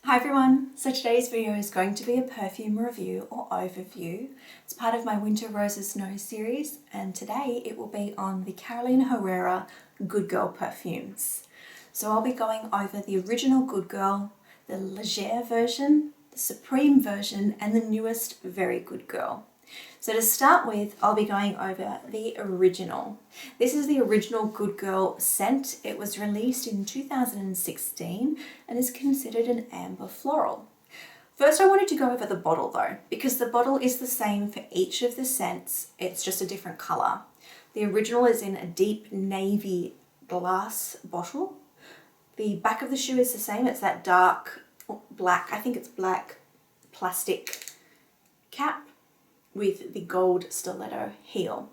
Hi everyone, so today's video is going to be a perfume review or overview. It's part of my WinterRose's nose series, and today it will be on the Herrera Good Girl perfumes. So I'll be going over the original Good Girl, the Légère version, the Suprême version, and the newest Very Good Girl. So to start with, I'll be going over the original. This is the original Good Girl scent. It was released in 2016 and is considered an amber floral. First, I wanted to go over the bottle though, because the bottle is the same for each of the scents. It's just a different color. The original is in a deep navy glass bottle. The back of the shoe is the same. It's that dark black, I think it's black plastic cap with the gold stiletto heel.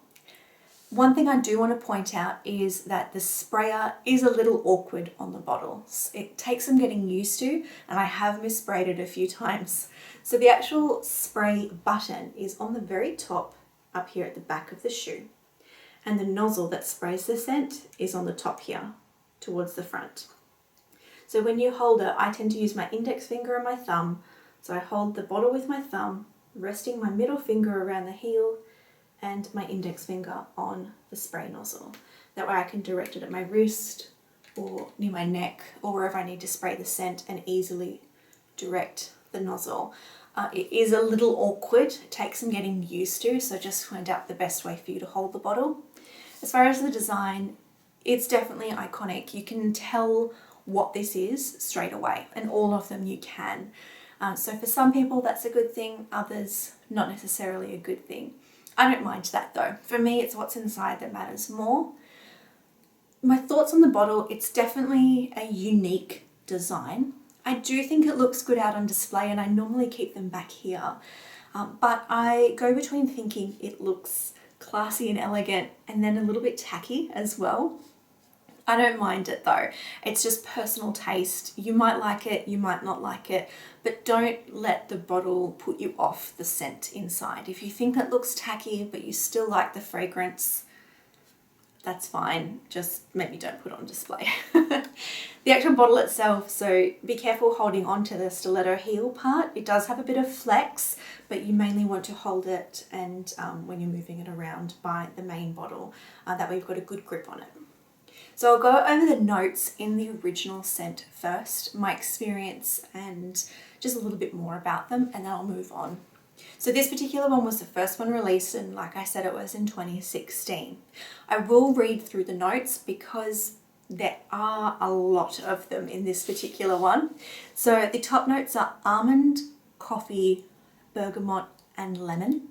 One thing I do want to point out is that the sprayer is a little awkward on the bottles. It takes some getting used to, and I have missprayed it a few times. So the actual spray button is on the very top up here at the back of the shoe, and the nozzle that sprays the scent is on the top here towards the front. So when you hold it, I tend to use my index finger and my thumb. So I hold the bottle with my thumb, resting my middle finger around the heel and my index finger on the spray nozzle. That way I can direct it at my wrist or near my neck or wherever I need to spray the scent and easily direct the nozzle. It is a little awkward, it takes some getting used to, so just find out the best way for you to hold the bottle. As far as the design, it's definitely iconic. You can tell what this is straight away, and all of them you can. So for some people that's a good thing, others not necessarily a good thing. I don't mind that though. For me, it's what's inside that matters more. My thoughts on the bottle, it's definitely a unique design. I do think it looks good out on display, and I normally keep them back here. But I go between thinking it looks classy and elegant and then a little bit tacky as well. I don't mind it though. It's just personal taste. You might like it, you might not like it, but don't let the bottle put you off the scent inside. If you think it looks tacky, but you still like the fragrance, that's fine. Just maybe don't put it on display. The actual bottle itself, so be careful holding on to the stiletto heel part. It does have a bit of flex, but you mainly want to hold it and when you're moving it around by the main bottle, that way you've got a good grip on it. So I'll go over the notes in the original scent first, my experience and just a little bit more about them, and then I'll move on. So this particular one was the first one released, and like I said, it was in 2016. I will read through the notes because there are a lot of them in this particular one. So the top notes are almond, coffee, bergamot and lemon.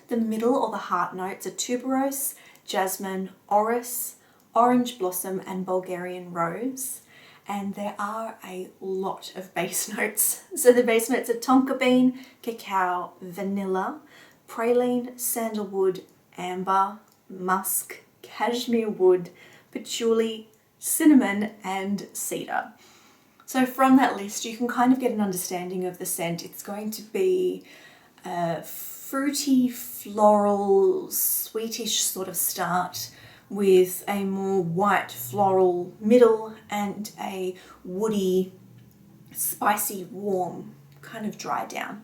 The middle or the heart notes are tuberose, jasmine, orris, orange blossom and Bulgarian rose, and there are a lot of base notes. So the base notes are tonka bean, cacao, vanilla, praline, sandalwood, amber, musk, cashmere wood, patchouli, cinnamon and cedar. So from that list you can kind of get an understanding of the scent. It's going to be a fruity, floral, sweetish sort of start, with a more white floral middle and a woody, spicy, warm kind of dry down.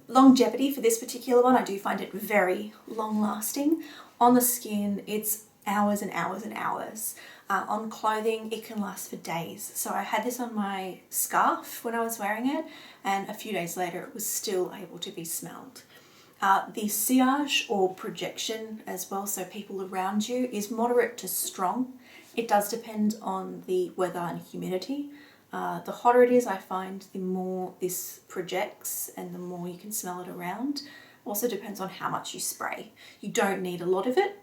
Longevity for this particular one, I do find it very long lasting. On the skin, it's hours and hours and hours. On clothing, it can last for days. So I had this on my scarf when I was wearing it, and a few days later it was still able to be smelled. The sillage or projection as well, so people around you, is moderate to strong. It does depend on the weather and humidity. The hotter it is, I find, the more this projects and the more you can smell it around. Also depends on how much you spray. You don't need a lot of it.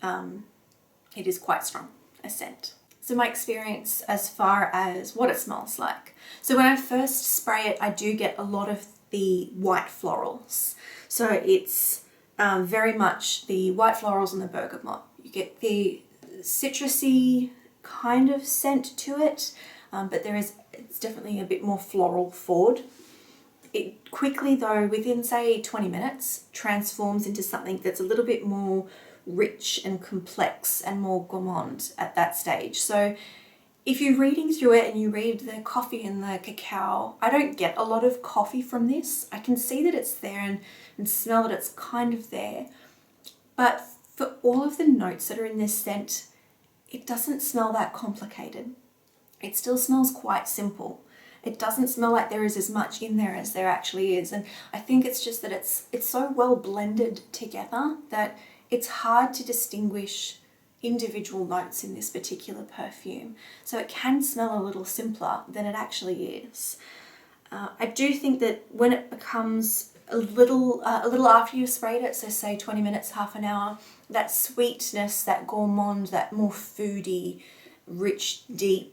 It is quite strong, a scent. So my experience as far as what it smells like. So when I first spray it, I do get a lot of the white florals. So it's very much the white florals and the bergamot. You get the citrusy kind of scent to it, but it's definitely a bit more floral forward. It quickly though, within say 20 minutes, transforms into something that's a little bit more rich and complex and more gourmand at that stage. So If you're reading through it and you read the coffee and the cacao, I don't get a lot of coffee from this. I can see that it's there and smell that it's kind of there. But for all of the notes that are in this scent, it doesn't smell that complicated. It still smells quite simple. It doesn't smell like there is as much in there as there actually is. And I think it's just that it's so well blended together that it's hard to distinguish individual notes in this particular perfume. So it can smell a little simpler than it actually is. I do think that when it becomes a little after you've sprayed it, so say 20 minutes, half an hour, that sweetness, that gourmand, that more foody, rich, deep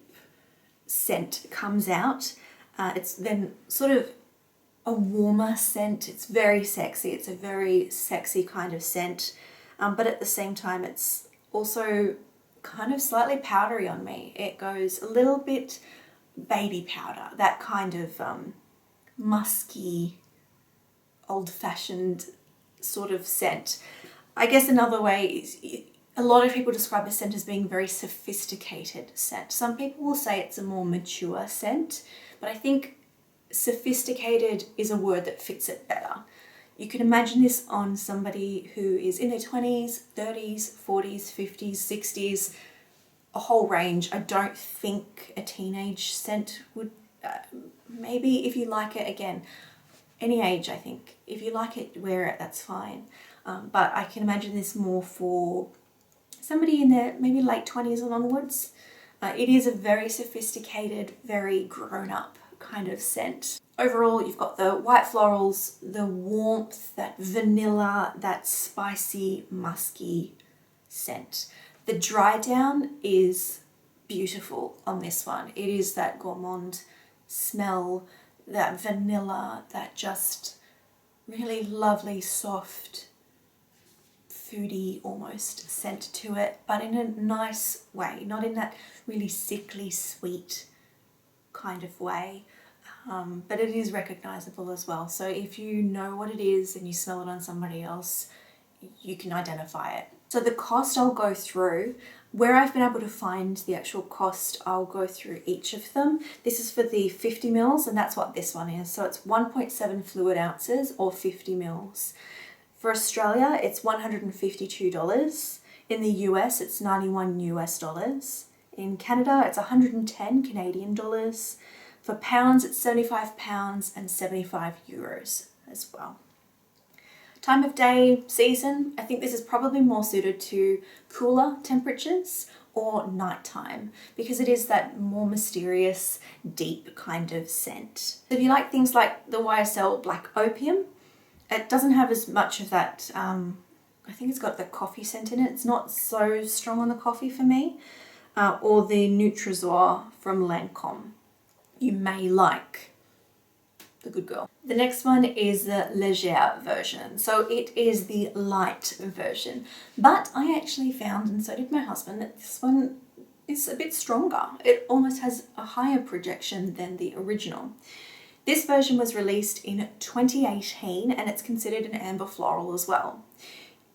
scent comes out. It's then sort of a warmer scent. It's very sexy. It's a very sexy kind of scent, but at the same time it's also kind of slightly powdery on me. It goes a little bit baby powder, that kind of musky, old-fashioned sort of scent. I guess another way is, a lot of people describe the scent as being very sophisticated scent. Some people will say it's a more mature scent, but I think sophisticated is a word that fits it better. You can imagine this on somebody who is in their 20s, 30s, 40s, 50s, 60s, a whole range. I don't think a teenage scent would, maybe if you like it, again, any age I think. If you like it, wear it, that's fine. But I can imagine this more for somebody in their maybe late 20s and onwards. It is a very sophisticated, very grown-up kind of scent. Overall, you've got the white florals, the warmth, that vanilla, that spicy, musky scent. The dry down is beautiful on this one. It is that gourmand smell, that vanilla, that just really lovely, soft, foodie almost scent to it, but in a nice way, not in that really sickly sweet kind of way. But it is recognizable as well. So if you know what it is and you smell it on somebody else, you can identify it. So the cost I'll go through, where I've been able to find the actual cost, I'll go through each of them. This is for the 50 mils, and that's what this one is. So it's 1.7 fluid ounces or 50 mils. For Australia, it's $152. In the US, it's 91 US dollars. In Canada, it's 110 Canadian dollars. For pounds, it's 75 pounds and 75 euros as well. Time of day, season, I think this is probably more suited to cooler temperatures or nighttime because it is that more mysterious, deep kind of scent. If you like things like the YSL Black Opium, it doesn't have as much of that, I think it's got the coffee scent in it. It's not so strong on the coffee for me. Or the Nutrazor from Lancôme. You may like the Good Girl. The next one is the Légère version. So it is the light version. But I actually found, and so did my husband, that this one is a bit stronger. It almost has a higher projection than the original. This version was released in 2018 and it's considered an amber floral as well.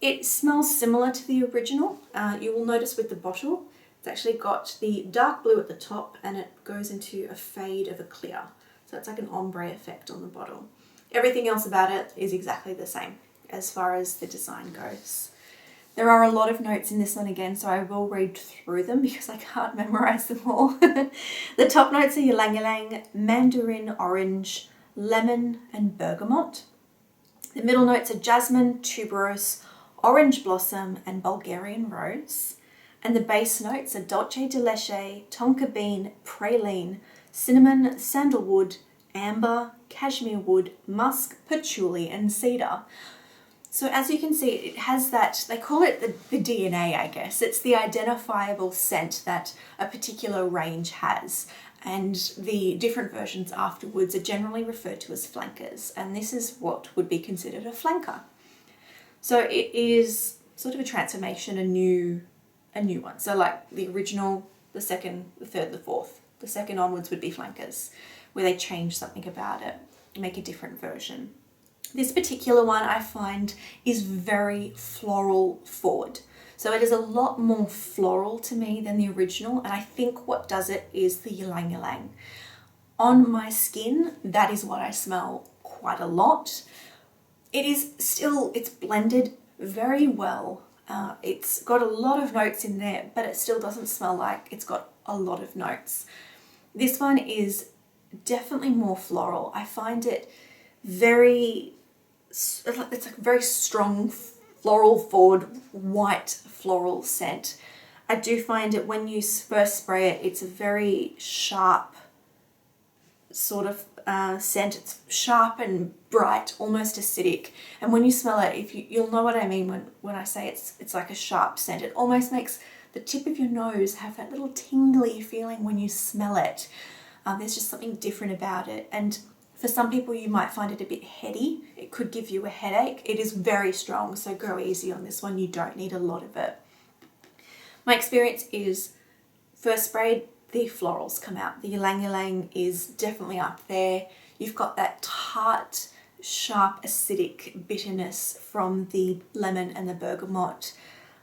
It smells similar to the original. You will notice with the bottle, it's actually got the dark blue at the top and it goes into a fade of a clear. So it's like an ombre effect on the bottle. Everything else about it is exactly the same as far as the design goes. There are a lot of notes in this one again, so I will read through them because I can't memorize them all. The top notes are ylang ylang, mandarin orange, lemon and bergamot. The middle notes are jasmine, tuberose, orange blossom and Bulgarian rose. And the base notes are dolce de leche, tonka bean, praline, cinnamon, sandalwood, amber, cashmere wood, musk, patchouli and cedar. So as you can see, it has that, they call it the DNA, I guess. It's the identifiable scent that a particular range has. And the different versions afterwards are generally referred to as flankers. And this is what would be considered a flanker. So it is sort of a transformation, a new one. So like the original, the second, the third, the fourth. The second onwards would be flankers, where they change something about it, make a different version. This particular one I find is very floral forward. So it is a lot more floral to me than the original, and I think what does it is the ylang ylang. On my skin, that is what I smell quite a lot. It is still, it's blended very well. It's got a lot of notes in there, but it still doesn't smell like it's got a lot of notes. This one is definitely more floral. I find it it's like a very strong floral forward white floral scent. I do find it when you first spray it, it's a very sharp sort of scent. It's sharp and bright, almost acidic. And when you smell it, you'll know what I mean when I say it's like a sharp scent. It almost makes the tip of your nose have that little tingly feeling when you smell it. There's just something different about it. And for some people, you might find it a bit heady. It could give you a headache. It is very strong, so go easy on this one. You don't need a lot of it. My experience is first sprayed, the florals come out. The ylang ylang is definitely up there. You've got that tart, sharp, acidic bitterness from the lemon and the bergamot.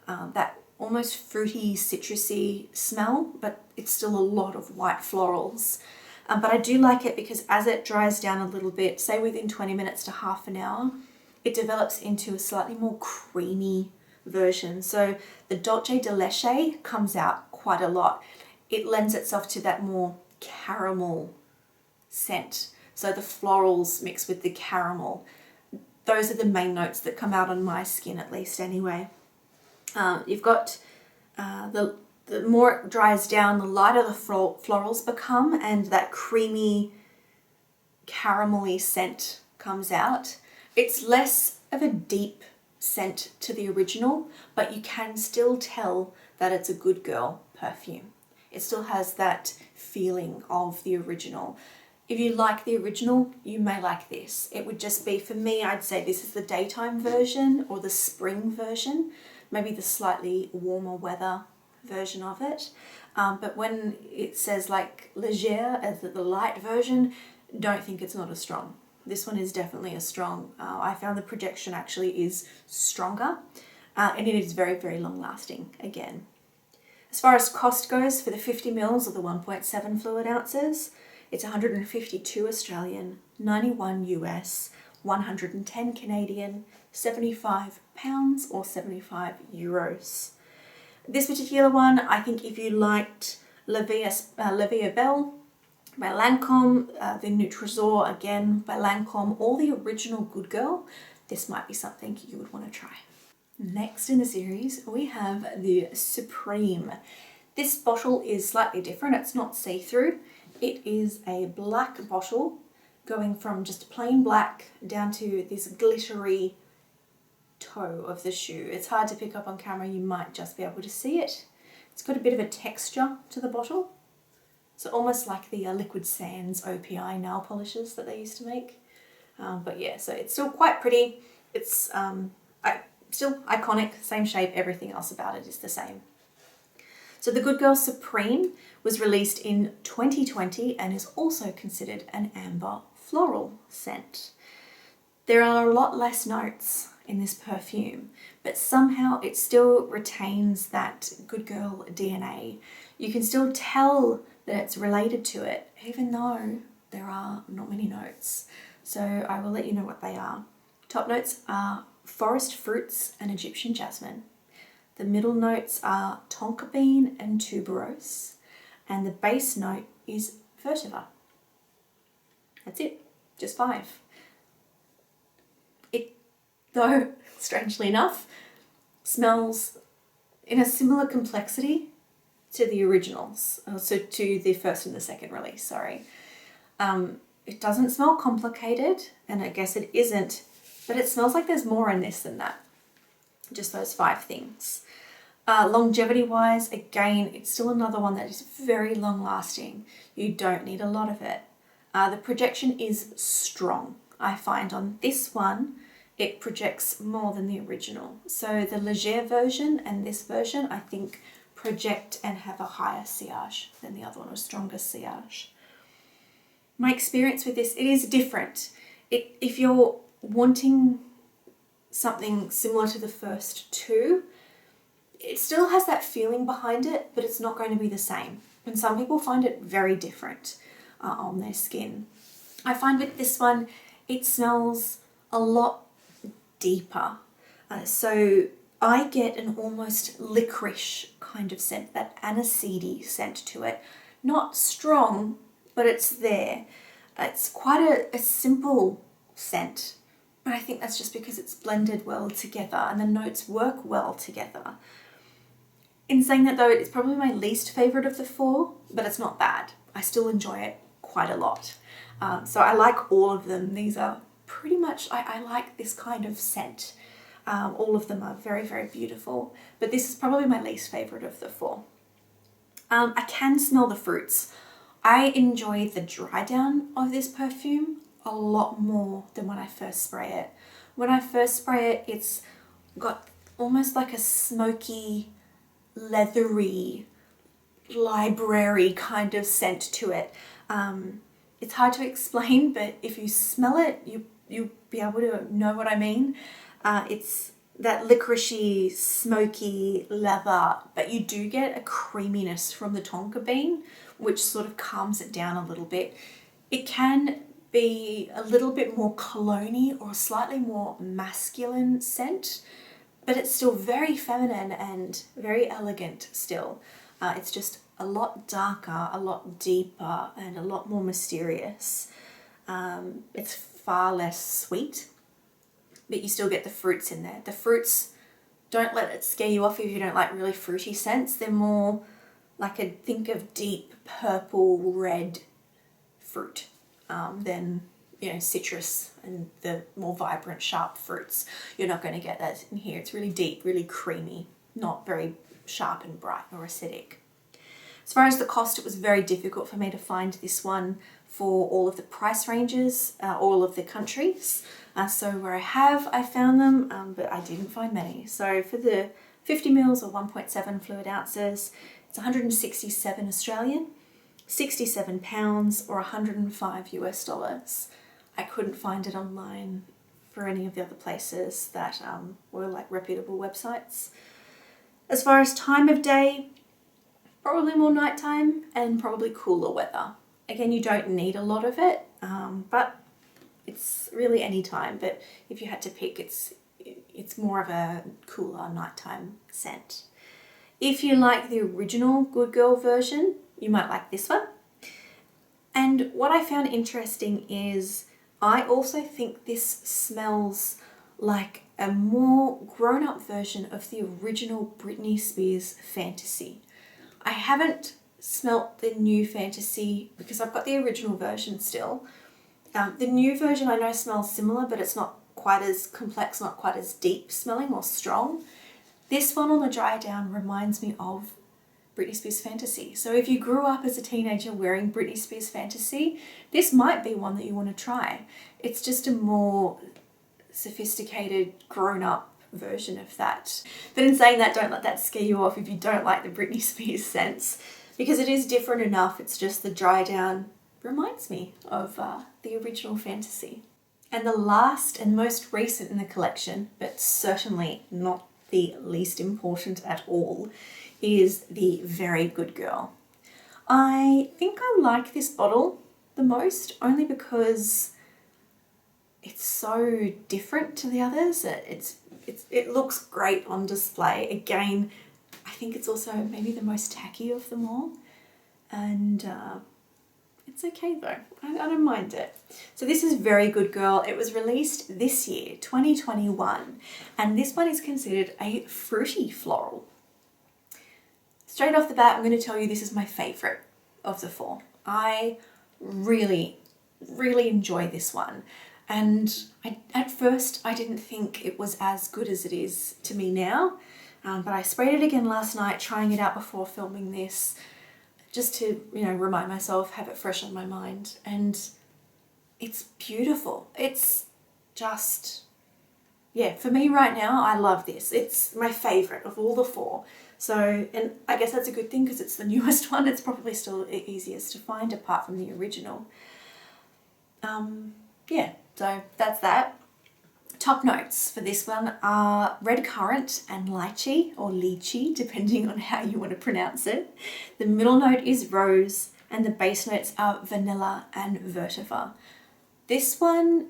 That almost fruity, citrusy smell, but it's still a lot of white florals. But I do like it because as it dries down a little bit, say within 20 minutes to half an hour, it develops into a slightly more creamy version. So the Dolce de Leche comes out quite a lot. It lends itself to that more caramel scent. So the florals mix with the caramel. Those are the main notes that come out on my skin, at least anyway. You've got the more it dries down, the lighter the florals become, and that creamy caramelly scent comes out. It's less of a deep scent to the original, but you can still tell that it's a Good Girl perfume. It still has that feeling of the original. If you like the original, you may like this. It would just be, for me, I'd say this is the daytime version or the spring version, maybe the slightly warmer weather version of it. But when it says like Légère as the light version, don't think it's not as strong. This one is definitely a strong. I found the projection actually is stronger, and it is very, very long lasting again. As far as cost goes, for the 50 mils or the 1.7 fluid ounces, it's 152 Australian, 91 US, 110 Canadian, 75 pounds or 75 euros. This particular one, I think if you liked La Vie Belle by Lancome, the Nutrasor again by Lancome, or the original Good Girl, this might be something you would want to try. Next in the series, we have the Suprême. This bottle is slightly different. It's not see-through. It is a black bottle going from just plain black down to this glittery toe of the shoe. It's hard to pick up on camera. You might just be able to see it. It's got a bit of a texture to the bottle. So almost like the Liquid Sands OPI nail polishes that they used to make. But yeah, so it's still quite pretty. It's still iconic, same shape, everything else about it is the same. So the Good Girl Supreme was released in 2020 and is also considered an amber floral scent. There are a lot less notes in this perfume, but somehow it still retains that Good Girl DNA. You can still tell that it's related to it, even though there are not many notes. So I will let you know what they are. Top notes are forest fruits and Egyptian jasmine. The middle notes are tonka bean and tuberose, and the base note is vetiver. That's it, just 5. It, though, strangely enough, smells in a similar complexity to the originals, so to the first and the second release, sorry. It doesn't smell complicated, and I guess it isn't, but it smells like there's more in this than that. Just those 5 things. Longevity-wise, again, it's still another one that is very long-lasting. You don't need a lot of it. The projection is strong. I find on this one, it projects more than the original. So the Légère version and this version, I think, project and have a higher sillage than the other one, or stronger sillage. My experience with this, it is different. If you're wanting something similar to the first two, it still has that feeling behind it, but it's not going to be the same. And some people find it very different on their skin. I find with this one, it smells a lot deeper. So I get an almost licorice kind of scent, that aniseedy scent to it. Not strong, but it's there. It's quite a simple scent, but I think that's just because it's blended well together and the notes work well together. In saying that though, it's probably my least favourite of the four, but it's not bad. I still enjoy it quite a lot. So I like all of them. These are pretty much, I like this kind of scent. All of them are very, very beautiful, but this is probably my least favourite of the four. I can smell the fruits. I enjoy the dry down of this perfume a lot more than when I first spray it. When I first spray it, it's got almost like a smoky, leathery, library kind of scent to it. It's hard to explain, but if you smell it, you'll be able to know what I mean. It's that licoricey, smoky leather, but you do get a creaminess from the tonka bean, which sort of calms it down a little bit. It can be a little bit more cologne-y or slightly more masculine scent, but it's still very feminine and very elegant still. It's just a lot darker, a lot deeper, and a lot more mysterious. It's far less sweet, but you still get the fruits in there. The fruits, don't let it scare you off if you don't like really fruity scents. They're more like a think of deep purple red fruit than, you know, citrus and the more vibrant sharp fruits. You're not going to get that in here. It's really deep, really creamy, not very sharp and bright or acidic. As far as the cost, it was very difficult for me to find this one for all of the price ranges, all of the countries. So where I found them, but I didn't find many. So for the 50 mils or 1.7 fluid ounces, it's 167 Australian, 67 pounds or 105 US dollars. I couldn't find it online for any of the other places that were like reputable websites. As far as time of day, probably more nighttime and probably cooler weather. Again, you don't need a lot of it, but it's really any time. But if you had to pick, it's more of a cooler nighttime scent. If you like the original Good Girl version, you might like this one. And what I found interesting is I also think this smells like a more grown-up version of the original Britney Spears Fantasy. I haven't smelt the new Fantasy because I've got the original version still. The new version I know smells similar, but it's not quite as complex, not quite as deep smelling or strong. This one on the dry down reminds me of Britney Spears Fantasy. So if you grew up as a teenager wearing Britney Spears Fantasy, this might be one that you want to try. It's just a more sophisticated, grown-up version of that. But in saying that, don't let that scare you off if you don't like the Britney Spears scents, because it is different enough. It's just the dry down reminds me of the original Fantasy. And the last and most recent in the collection, but certainly not the least important at all, is the Very Good Girl. I think I like this bottle the most only because it's so different to the others. It looks great on display. Again, I think it's also maybe the most tacky of them all, and it's okay though. I don't mind it. So this is Very Good Girl. It was released this year, 2021, and this one is considered a fruity floral. Straight off the bat, I'm going to tell you this is my favourite of the four. I really, really enjoy this one. And at first, I didn't think it was as good as it is to me now. But I sprayed it again last night, trying it out before filming this, just to, remind myself, have it fresh on my mind. And it's beautiful. It's just, yeah, for me right now, I love this. It's my favourite of all the four. So, and I guess that's a good thing because it's the newest one. It's probably still the easiest to find apart from the original. Yeah, so that's that. Top notes for this one are red currant and lychee, or lychee, depending on how you want to pronounce it. The middle note is rose, and the base notes are vanilla and vetiver. This one,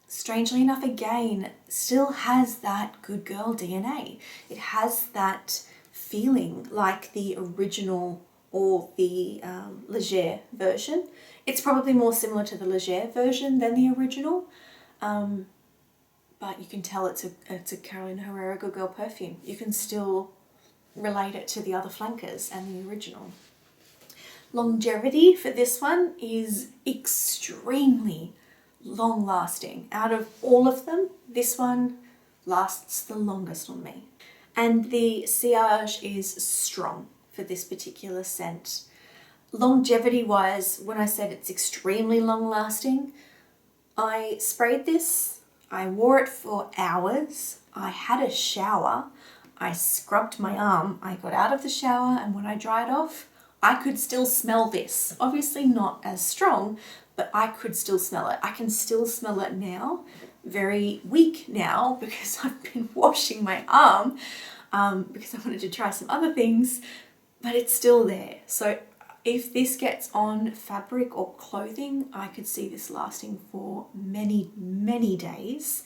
strangely enough, again, still has that good girl DNA. It has that feeling like the original or the Légère version. It's probably more similar to the Légère version than the original, but you can tell it's a Carolina Herrera Good Girl perfume. You can still relate it to the other flankers and the original. Longevity for this one is extremely long lasting. Out of all of them, this one lasts the longest on me. And the sillage is strong for this particular scent. Longevity wise, when I said it's extremely long lasting, I sprayed this, I wore it for hours, I had a shower, I scrubbed my arm, I got out of the shower, and when I dried off, I could still smell this. Obviously not as strong, but I could still smell it. I can still smell it now, very weak now, because I've been washing my arm because I wanted to try some other things, but it's still there. So if this gets on fabric or clothing, I could see this lasting for many, many days.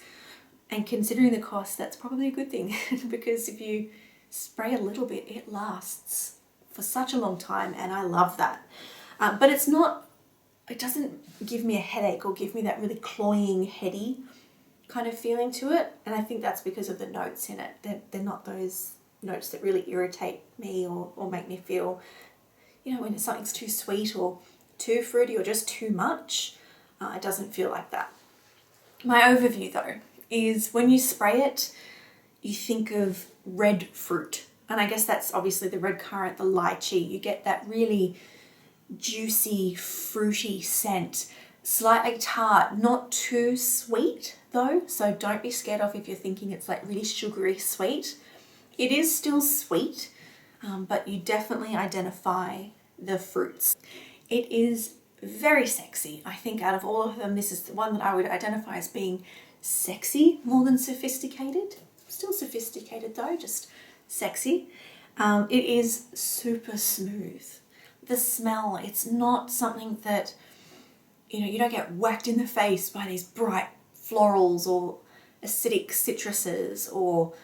And considering the cost, that's probably a good thing because if you spray a little bit, it lasts for such a long time, and I love that. But it doesn't give me a headache or give me that really cloying, heady kind of feeling to it. And I think that's because of the notes in it. They're not those notes that really irritate me or make me feel, you know, when something's too sweet or too fruity or just too much. It doesn't feel like that. My overview though is when you spray it, you think of red fruit. And I guess that's obviously the red currant, the lychee. You get that really juicy, fruity scent, slightly tart, not too sweet though. So don't be scared off if you're thinking it's like really sugary sweet. It is still sweet, but you definitely identify the fruits. It is very sexy. I think out of all of them, this is the one that I would identify as being sexy more than sophisticated. Still sophisticated though, just sexy. It is super smooth. The smell, it's not something that, you know, you don't get whacked in the face by these bright florals or acidic citruses or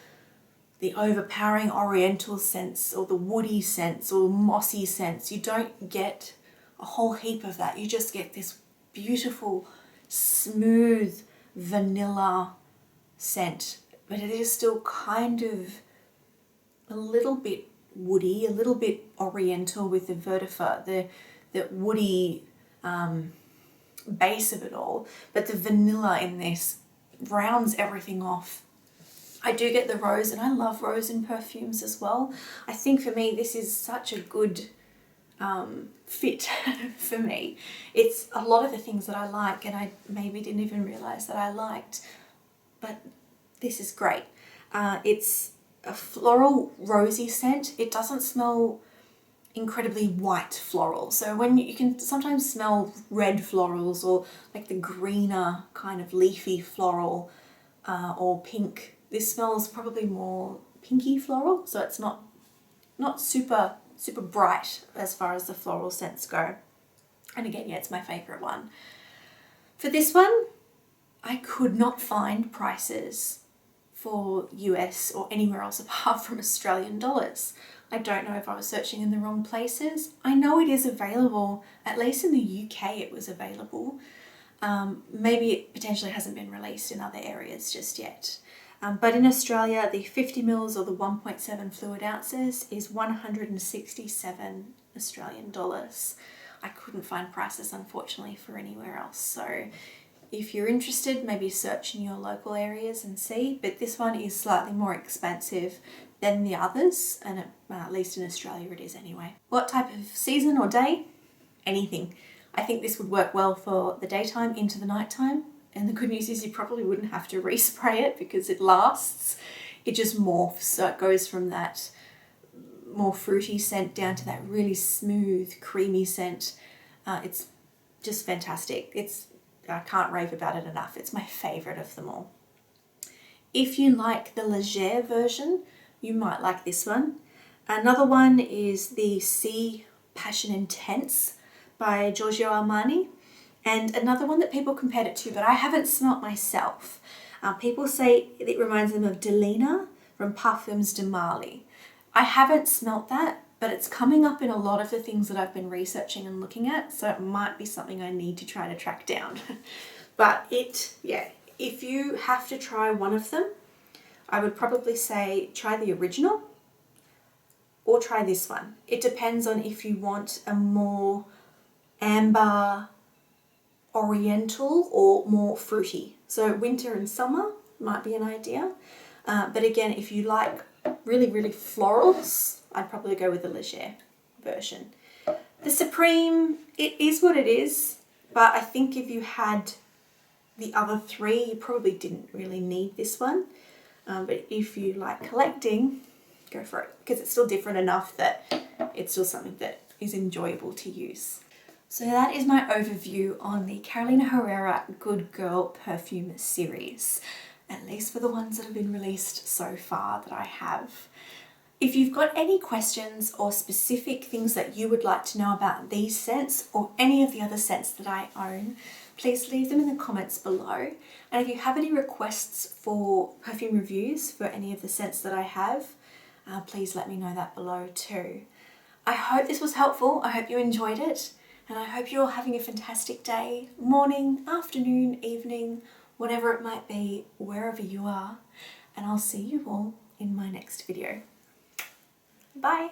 the overpowering oriental scents or the woody scents or mossy scents. You don't get a whole heap of that. You just get this beautiful, smooth vanilla scent, but it is still kind of a little bit woody, a little bit oriental with the vetiver, the woody base of it all, but the vanilla in this rounds everything off. I do get the rose, and I love rose in perfumes as well. I think for me this is such a good fit for me. It's a lot of the things that I like and I maybe didn't even realize that I liked, but this is great. It's a floral rosy scent. It doesn't smell incredibly white floral. So when you can sometimes smell red florals or like the greener kind of leafy floral or pink. This smells probably more pinky floral, so it's not super bright as far as the floral scents go. And again, yeah, it's my favorite one. For this one, I could not find prices for US or anywhere else apart from Australian dollars. I don't know if I was searching in the wrong places. I know it is available, at least in the UK it was available. Maybe it potentially hasn't been released in other areas just yet. But in Australia, the 50 mils or the 1.7 fluid ounces is 167 Australian dollars. I couldn't find prices, unfortunately, for anywhere else. So if you're interested, maybe search in your local areas and see. But this one is slightly more expensive than the others, and at least in Australia it is anyway. What type of season or day? Anything. I think this would work well for the daytime into the nighttime. And the good news is you probably wouldn't have to respray it because it lasts. It just morphs, so it goes from that more fruity scent down to that really smooth, creamy scent. It's just fantastic. I can't rave about it enough. It's my favorite of them all. If you like the Légère version, you might like this one. Another one is the Sea Passion Intense by Giorgio Armani. And another one that people compared it to, but I haven't smelt myself. People say it reminds them of Delina from Parfums de Marly. I haven't smelt that, but it's coming up in a lot of the things that I've been researching and looking at, so it might be something I need to try to track down. But if you have to try one of them, I would probably say try the original or try this one. It depends on if you want a more amber, oriental or more fruity. So winter and summer might be an idea. But again, if you like really, really florals, I'd probably go with the Légère version. The Suprême, it is what it is, but I think if you had the other three, you probably didn't really need this one. But if you like collecting, go for it, because it's still different enough that it's still something that is enjoyable to use. So that is my overview on the Carolina Herrera Good Girl perfume series, at least for the ones that have been released so far that I have. If you've got any questions or specific things that you would like to know about these scents or any of the other scents that I own, please leave them in the comments below. And if you have any requests for perfume reviews for any of the scents that I have, please let me know that below too. I hope this was helpful. I hope you enjoyed it. And I hope you're all having a fantastic day, morning, afternoon, evening, whatever it might be, wherever you are. And I'll see you all in my next video. Bye.